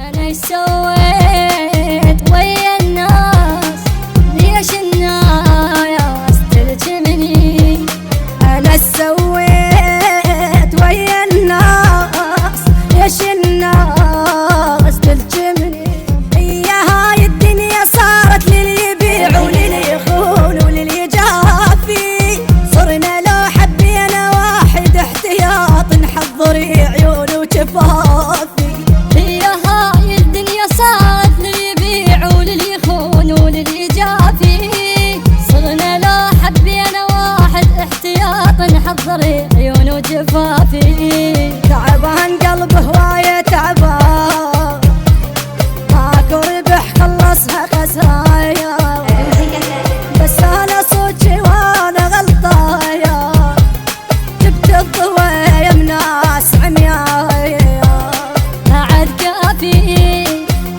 أنا ايش سويت ويا الناس؟ ليش الناس تلجمني؟ أنا ايش سويت ويا الناس؟ ليش الناس تلجمني؟ هي هاي الدنيا صارت للي يبيع وللي يخون وللي يجافي، صرنا لو حبينا واحد احتياط نحضر عيون وشفافي. هي هاي الدنيا صارت للي يبيع وللي يخون وللي يجافي، صرنا لو حبينا واحد احتياط نحضر عيون وجفافي. تعبان قلبه هواية تعبان، ماكو ربح خلصها خسايا، بس انا صوتي وانا غلطايا، جبت الضوية من ناس عميايا. بعد كافي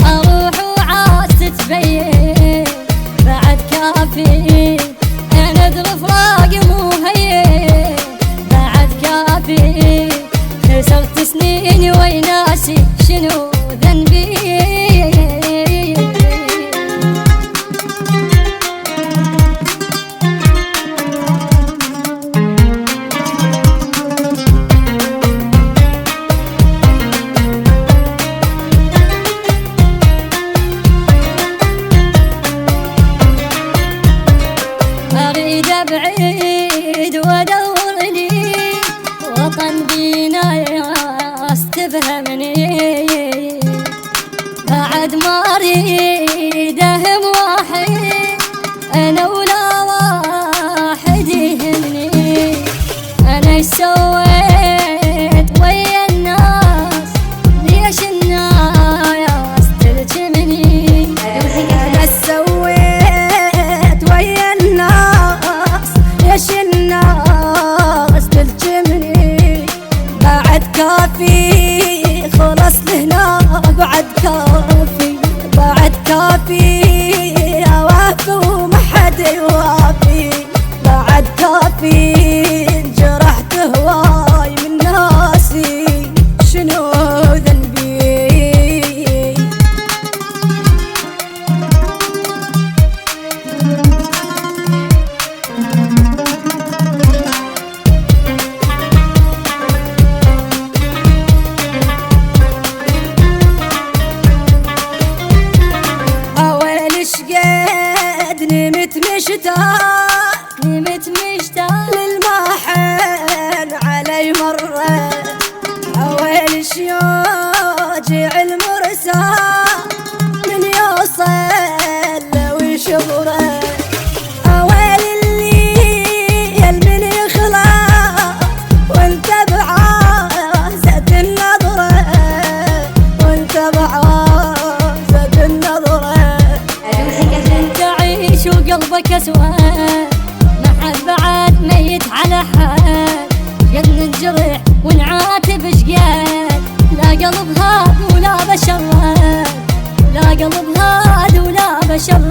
اروح وعاد تتبين، بعد كافي انا ادري فراقي مو هين، بعد كافي خسرت سنيني ويناسي شنو ذنبي. اريد ابعد وادور لي وطن بينا ناس تفهمني، بعد ما اريد اهم واحد انا ولا واحد يهمني. انا ايش سويت ويا الناس؟ ليش الناس تلجمني؟ أنا ايش سويت ويا الناس؟ ليش الناس تلجمني؟ بعد كافي خلص لهنا، بعد كافي بعد كافي اوافي وما حد يوافي، بعد كافي انجرحت هواي من ناسي شنو ذنبي. شقد نمت مشتاق للماحن علي مرة، أول شيوجع المرسى من يوصل ويشبره، أول الليل من يخلع وانت بعازة النظرة، وانت بعازة النظرة. تعيش وقلبك اسود، ما حد بعد ميت على حد، قد ننجرح ونعاتب شقد، لا قلب هاد ولا بشر، لا قلب هاد ولا بشر.